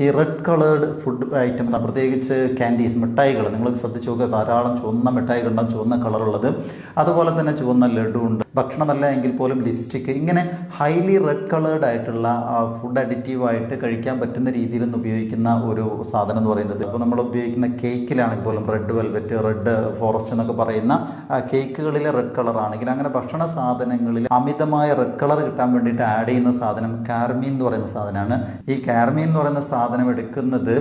ഈ red coloured food items, പ്രത്യേകിച്ച് candies, മിഠായികൾ, നിങ്ങൾ ശ്രദ്ധിച്ച് നോക്കുക, ധാരാളം ചുവന്ന മിഠായികൾ ഉണ്ടാകും, ചുവന്ന കളറുള്ളത്. അതുപോലെ തന്നെ ചുവന്ന ലഡു ഉണ്ട്. ഭക്ഷണമല്ല എങ്കിൽ പോലും ലിപ്സ്റ്റിക്ക്, ഇങ്ങനെ ഹൈലി റെഡ് കളേർഡ് ആയിട്ടുള്ള ഫുഡ് അഡിറ്റീവായിട്ട് കഴിക്കാൻ പറ്റുന്ന രീതിയിൽ നിന്ന് ഉപയോഗിക്കുന്ന ഒരു സാധനം എന്ന് പറയുന്നത്, ഇപ്പോൾ നമ്മൾ ഉപയോഗിക്കുന്ന കേക്കിലാണെങ്കിൽ പോലും റെഡ് വെൽവെറ്റ്, റെഡ് ഫോറസ്റ്റ് എന്നൊക്കെ പറയുന്ന കേക്കുകളിലെ റെഡ് കളർ ആണെങ്കിൽ, അങ്ങനെ ഭക്ഷണ സാധനങ്ങളിൽ അമിതമായ റെഡ് കളർ കിട്ടാൻ വേണ്ടിയിട്ട് ആഡ് ചെയ്യുന്ന സാധനം കാർമീൻ എന്ന് പറയുന്ന സാധനമാണ്. ഈ കാർമീൻ എന്ന് പറയുന്ന സാധനം എടുക്കുന്നത്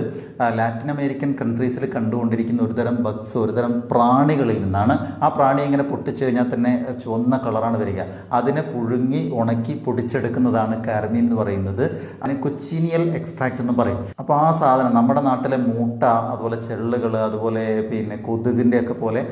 ലാറ്റിൻ അമേരിക്കൻ കൺട്രീസിൽ കണ്ടുകൊണ്ടിരിക്കുന്ന ഒരുതരം ബഗ്സ്, ഒരുതരം പ്രാണികളിൽ നിന്നാണ്. ആ പ്രാണി ഇങ്ങനെ പൊട്ടിച്ചു കഴിഞ്ഞാൽ തന്നെ ചുവന്ന കളറാണ് വരിക. അതിനെ പുഴുങ്ങി ഉണക്കി പൊടിച്ചെടുക്കുന്നതാണ് കാർമീൻ എന്ന് പറയുന്നത്. അതിന് കൊച്ചിനിയൽ എക്സ്ട്രാക്റ്റ് എന്ന് പറയും. അപ്പോൾ ആ സാധനം നമ്മുടെ നാട്ടിലെ മൂട്ട, അതുപോലെ ചെള്ളുകൾ, അതുപോലെ പിന്നെ കൊതുകിൻ്റെ ഒക്കെ പോലെ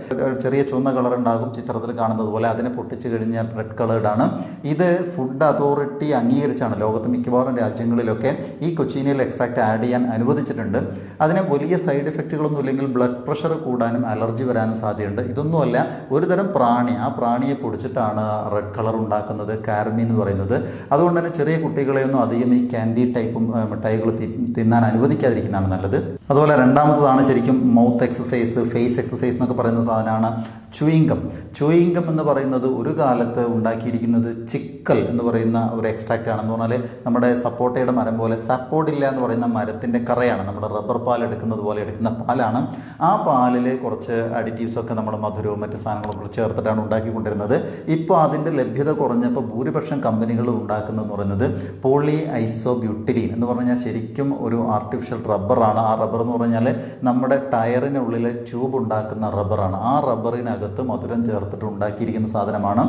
ചെറിയ ചുവന്ന കളർ ഉണ്ടാകും ചിത്രത്തിൽ കാണുന്നത് പോലെ, അതിനെ പൊട്ടിച്ചു കഴിഞ്ഞാൽ റെഡ് കളേർഡാണ്. ഇത് ഫുഡ് അതോറിറ്റി അംഗീകരിച്ചാണ് ലോകത്ത് മിക്കവാറും രാജ്യങ്ങളിലൊക്കെ ഈ കൊച്ചിനിയൽ എക്സ്ട്രാക്റ്റ് ആഡ് ചെയ്യാൻ അനുവദിച്ചിട്ടുണ്ട്. അതിന് വലിയ സൈഡ് എഫക്റ്റുകളൊന്നും ഇല്ലെങ്കിൽ ബ്ലഡ് പ്രഷർ കൂടാനും അലർജി വരാനും സാധ്യതയുണ്ട്. ഇതൊന്നുമല്ല, ഒരുതരം പ്രാണി, ആ പ്രാണിയെ പൊടിച്ചിട്ടാണ് റെഡ് കളർ ഉണ്ടാക്കുന്നത് കാർമീൻ എന്ന് പറയുന്നത്. അതുകൊണ്ട് തന്നെ ചെറിയ കുട്ടികളെയൊന്നും അധികം ഈ ക്യാൻഡി ടൈപ്പും മിഠായികൾ തിന്നാൻ അനുവദിക്കാതിരിക്കുന്നതാണ് നല്ലത്. അതുപോലെ രണ്ടാമത്തതാണ് ശരിക്കും മൗത്ത് എക്സസൈസ്, ഫേസ് എക്സസൈസ് എന്നൊക്കെ പറയുന്ന സാധനമാണ് ചൂയിങ്കം. ചൂയിങ്കം എന്ന് പറയുന്നത് ഒരു കാലത്ത് ഉണ്ടാക്കിയിരിക്കുന്നത് ചിക്കൽ എന്ന് പറയുന്ന ഒരു എക്സ്ട്രാക്റ്റ് ആണെന്ന് പറഞ്ഞാൽ, നമ്മുടെ സപ്പോട്ടയുടെ മരം പോലെ സപ്പോർട്ടില്ല എന്ന് പറയുന്ന മരത്തിൻ്റെ കറയാണ്, നമ്മുടെ റബ്ബർ പാൽ എടുക്കുന്നത് പോലെ എടുക്കുന്ന പാലാണ്. ആ പാലിൽ കുറച്ച് അഡിറ്റീവ്സ് ഒക്കെ നമ്മൾ മധുരവും മറ്റ് സാധനങ്ങളും ചേർത്തിട്ടാണ് ഉണ്ടാക്കിക്കൊണ്ടിരുന്നത്. ഇപ്പോൾ അതിൻ്റെ ലഭ്യത കുറഞ്ഞപ്പോൾ ഭൂരിപക്ഷം കമ്പനികളും ഉണ്ടാക്കുന്നതെന്ന് പറയുന്നത് പോളി ഐസോബ്യൂട്ടിലീൻ എന്ന് പറഞ്ഞാൽ ശരിക്കും ഒരു ആർട്ടിഫിഷ്യൽ റബ്ബറാണ്. ആ റബ്ബർ എന്ന് പറഞ്ഞാൽ നമ്മുടെ ടയറിനുള്ളിൽ ട്യൂബ് ഉണ്ടാക്കുന്ന റബ്ബറാണ്. ആ റബ്ബറിനകത്ത് മധുരം ചേർത്തിട്ട് ഉണ്ടാക്കിയിരിക്കുന്ന സാധനമാണ്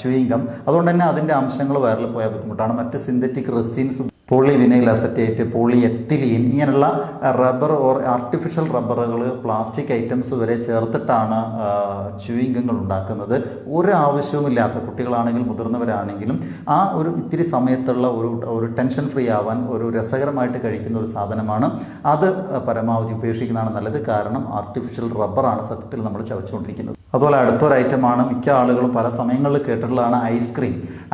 ച്യൂയിങ്കം. അതുകൊണ്ട് തന്നെ അതിൻ്റെ അംശങ്ങൾ വയറിൽ പോയാൽ ബുദ്ധിമുട്ടാണ്. മറ്റ് synthetic resins, polyvinyl acetate, polyethylene, ഇങ്ങനെയുള്ള റബ്ബർ ഓർ ആർട്ടിഫിഷ്യൽ റബ്ബറുകൾ, പ്ലാസ്റ്റിക് ഐറ്റംസ് വരെ ചേർത്തിട്ടാണ് ച്യൂയിങ്കങ്ങൾ ഉണ്ടാക്കുന്നത്. ഒരു ആവശ്യവുമില്ലാത്ത, കുട്ടികളാണെങ്കിലും മുതിർന്നവരാണെങ്കിലും ആ ഒരു ഇത്തിരി സമയത്തുള്ള ഒരു ടെൻഷൻ ഫ്രീ ആവാൻ ഒരു രസകരമായിട്ട് കഴിക്കുന്ന ഒരു സാധനമാണ്. അത് പരമാവധി ഉപേക്ഷിക്കുന്നതാണ് നല്ലത്. കാരണം ആർട്ടിഫിഷ്യൽ റബ്ബറാണ് സത്യത്തിൽ നമ്മൾ ചവച്ചുകൊണ്ടിരിക്കുന്നത്. അതുപോലെ അടുത്തൊരു ഐറ്റമാണ് മിക്ക ആളുകളും പല സമയങ്ങളിൽ കേട്ടിട്ടുള്ളതാണ് ഐസ്ക്രീം.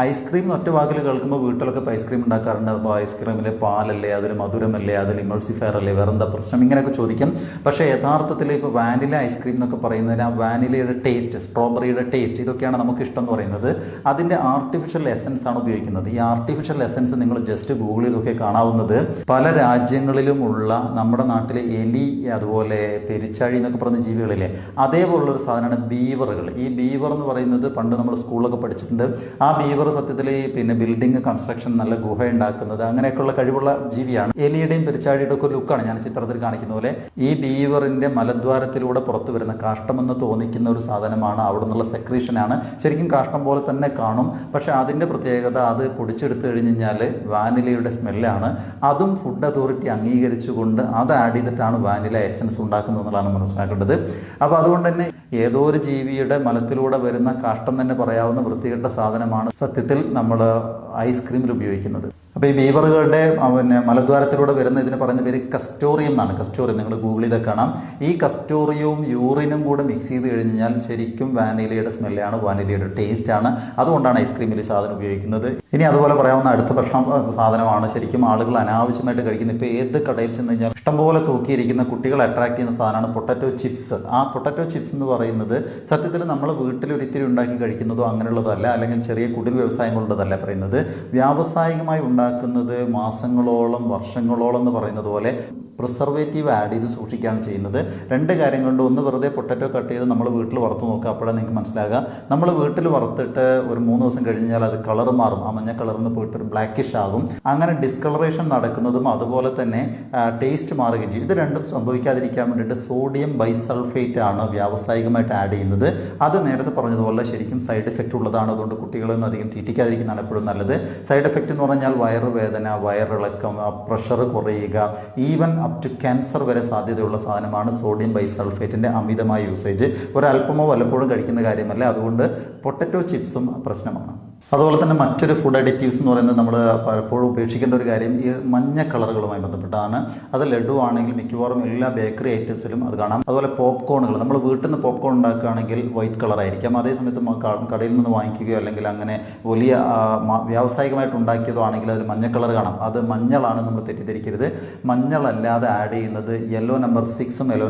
ഐസ്ക്രീം ഒറ്റ വാക്കിൽ കേൾക്കുമ്പോൾ വീട്ടിലൊക്കെ ഇപ്പോൾ ഐസ്ക്രീം ഉണ്ടാക്കാറുണ്ട്. അപ്പോൾ ഐസ്ക്രീമിൽ പാലല്ലേ, അതിൽ മധുരമല്ലേ, അതിൽ ഇമൾസിഫയർ അല്ലേ, വേറെ എന്താ പ്രശ്നം, ഇങ്ങനെയൊക്കെ ചോദിക്കും. പക്ഷേ യഥാർത്ഥത്തിൽ ഇപ്പോൾ വാനില ഐസ്ക്രീം എന്നൊക്കെ പറയുന്നതിന് ആ വാനിലയുടെ ടേസ്റ്റ്, സ്ട്രോബെറിയുടെ ടേസ്റ്റ്, ഇതൊക്കെയാണ് നമുക്ക് ഇഷ്ടം എന്ന് പറയുന്നത്. അതിൻ്റെ ആർട്ടിഫിഷ്യൽ എസൻസ് ആണ് ഉപയോഗിക്കുന്നത്. ഈ ആർട്ടിഫിഷ്യൽ എസൻസ് നിങ്ങൾ ജസ്റ്റ് ഗൂഗിൾ ചെയ്തൊക്കെ കാണാവുന്നത് പല രാജ്യങ്ങളിലുമുള്ള നമ്മുടെ നാട്ടിലെ എലി, അതുപോലെ പെരിച്ചാഴി എന്നൊക്കെ പറയുന്ന ജീവികളില്ലേ, അതേപോലുള്ളൊരു സാധനമാണ് ബീവറുകൾ. ഈ ബീവർ എന്ന് പറയുന്നത് പണ്ട് നമ്മൾ സ്കൂളിലൊക്കെ പഠിച്ചിട്ടുണ്ട്. ആ ബീവർ സത്യത്തിൽ പിന്നെ ബിൽഡിംഗ് കൺസ്ട്രക്ഷൻ, നല്ല ഗുഹ ഉണ്ടാക്കുന്നത്, അങ്ങനെയൊക്കെയുള്ള കഴിവുള്ള ജീവിയാണ്. എലിയുടെയും പെരിച്ചാഴിയുടെ ഒക്കെ ലുക്കാണ് ഞാൻ ചിത്രത്തിൽ കാണിക്കുന്ന പോലെ. ഈ ബീവറിന്റെ മലദ്വാരത്തിലൂടെ പുറത്തു വരുന്ന കാഷ്ടമെന്ന് തോന്നിക്കുന്ന ഒരു സാധനമാണ്. അവിടെ നിന്നുള്ള സെക്രീഷനാണ്. ശരിക്കും കാഷ്ടം പോലെ തന്നെ കാണും. പക്ഷെ അതിൻ്റെ പ്രത്യേകത, അത് പൊടിച്ചെടുത്ത് കഴിഞ്ഞ് കഴിഞ്ഞാൽ വാനിലയുടെ സ്മെല്ലാണ്. അതും ഫുഡ് അതോറിറ്റി അംഗീകരിച്ചുകൊണ്ട് അത് ആഡ് ചെയ്തിട്ടാണ് വാനില എസൻസ് ഉണ്ടാക്കുന്നത് എന്നുള്ളതാണ് മനസ്സിലാക്കേണ്ടത്. അപ്പോൾ അതുകൊണ്ട് തന്നെ ഏതോ ഒരു ജീവിയുടെ മലത്തിലൂടെ വരുന്ന കാഷ്ടം തന്നെ പറയാവുന്ന വൃത്തികെട്ട സാധനമാണ് സത്യത്തിൽ നമ്മൾ ഐസ്ക്രീമിൽ ഉപയോഗിക്കുന്നത്. അപ്പോൾ ഈ ബീവറുകളുടെ പിന്നെ മലദ്വാരത്തിലൂടെ വരുന്ന ഇതിന് പറയുന്ന പേര് കസ്റ്റോറിയം എന്നാണ്. കസ്റ്റോറിയം നിങ്ങൾ ഗൂഗിൾ ചെയ്താൽ കാണാം. ഈ കസ്റ്റോറിയവും യൂറിനും കൂടെ മിക്സ് ചെയ്ത് കഴിഞ്ഞാൽ ശരിക്കും വാനിലയുടെ സ്മെല്ലാണ്, വാനിലയുടെ ടേസ്റ്റാണ്. അതുകൊണ്ടാണ് ഐസ്ക്രീമിൽ ഈ സാധനം ഉപയോഗിക്കുന്നത്. ഇനി അതുപോലെ പറയാവുന്ന അടുത്ത സാധനമാണ് ശരിക്കും ആളുകൾ അനാവശ്യമായിട്ട് കഴിക്കുന്നത്. ഇപ്പോൾ ഏത് കടയിൽ ചെന്ന് കഴിഞ്ഞാൽ ഇഷ്ടംപോലെ തൂക്കിയിരിക്കുന്ന, കുട്ടികളെ അട്രാക്ട് ചെയ്യുന്ന സാധനമാണ് പൊട്ടറ്റോ ചിപ്സ്. ആ പൊട്ടറ്റോ ചിപ്സ് എന്ന് പറയുന്നത് സത്യത്തിൽ നമ്മൾ വീട്ടിൽ ഒരിത്തിരി ഉണ്ടാക്കി കഴിക്കുന്നതോ അങ്ങനെയുള്ളതോ അല്ല, അല്ലെങ്കിൽ ചെറിയ കുടിൽ വ്യവസായങ്ങളുള്ളതല്ല പറയുന്നത്. വ്യാവസായികമായി ഉണ്ടാക്കുന്നത് മാസങ്ങളോളം, വർഷങ്ങളോളം എന്ന് പറയുന്നത് പോലെ പ്രിസർവേറ്റീവ് ആഡ് ചെയ്ത് സൂക്ഷിക്കുകയാണ് ചെയ്യുന്നത്. രണ്ട് കാര്യം കൊണ്ട്, ഒന്ന് വെറുതെ പൊട്ടറ്റോ കട്ട് ചെയ്ത് നമ്മൾ വീട്ടിൽ വറുത്ത് നോക്കുക, അപ്പോഴാണ് നിങ്ങൾക്ക് മനസ്സിലാകുക. നമ്മൾ വീട്ടിൽ വറുത്തിട്ട് ഒരു 3 ദിവസം കഴിഞ്ഞാൽ അത് കളർ മാറും. ആ മഞ്ഞ കളറിൽ നിന്ന് പോയിട്ട് ഒരു ബ്ലാക്കിഷ് ആകും. അങ്ങനെ ഡിസ്കളറേഷൻ നടക്കുന്നതും അതുപോലെ തന്നെ ടേസ്റ്റ് മാറുകയും ചെയ്യും. ഇത് രണ്ടും സംഭവിക്കാതിരിക്കാൻ വേണ്ടിയിട്ട് സോഡിയം ബൈസൾഫേറ്റ് ആണ് വ്യാവസായികമായിട്ട് ആഡ് ചെയ്യുന്നത്. അത് നേരത്തെ പറഞ്ഞതുപോലെ ശരിക്കും സൈഡ് എഫക്റ്റ് ഉള്ളതാണ്. അതുകൊണ്ട് കുട്ടികളൊന്നും അധികം തീറ്റിക്കാതിരിക്കുന്നതാണ് എപ്പോഴും നല്ലത്. സൈഡ് എഫക്റ്റ് എന്ന് പറഞ്ഞാൽ വയറുവേദന, വയറിളക്കം, പ്രഷർ കുറയുക, ഈവൻ അപ് ടു ക്യാൻസർ വരെ സാധ്യതയുള്ള സാധനമാണ് സോഡിയം ബൈസൾഫേറ്റിൻ്റെ അമിതമായ യൂസേജ്. ഒരല്പമോ വല്ലപ്പോഴും കഴിക്കുന്ന കാര്യമല്ല. അതുകൊണ്ട് പൊട്ടറ്റോ ചിപ്സും പ്രശ്നമാണ്. അതുപോലെ തന്നെ മറ്റൊരു ഫുഡ് അഡിറ്റീവ്സ് എന്ന് പറയുന്നത് നമ്മൾ പലപ്പോഴും ഉപേക്ഷിക്കേണ്ട ഒരു കാര്യം ഈ മഞ്ഞ കളറുകളുമായി ബന്ധപ്പെട്ടാണ്. അത് ലഡു ആണെങ്കിൽ മിക്കവാറും എല്ലാ ബേക്കറി ഐറ്റംസിലും അത് കാണാം. അതുപോലെ പോപ്കോണുകൾ, നമ്മൾ വീട്ടിൽ നിന്ന് പോപ്കോൺ ഉണ്ടാക്കുകയാണെങ്കിൽ വൈറ്റ് കളറായിരിക്കാം. അതേസമയത്ത് കടയിൽ നിന്ന് വാങ്ങിക്കുകയോ അല്ലെങ്കിൽ അങ്ങനെ വലിയ വ്യാവസായികമായിട്ട് ഉണ്ടാക്കിയതോ ആണെങ്കിൽ അതിൽ മഞ്ഞ കളർ കാണാം. അത് മഞ്ഞളാണ്, നമ്മൾ തെറ്റിദ്ധരിക്കരുത്. മഞ്ഞളല്ലാതെ ആഡ് ചെയ്യുന്നത് യെല്ലോ നമ്പർ 6ഉം യെല്ലോ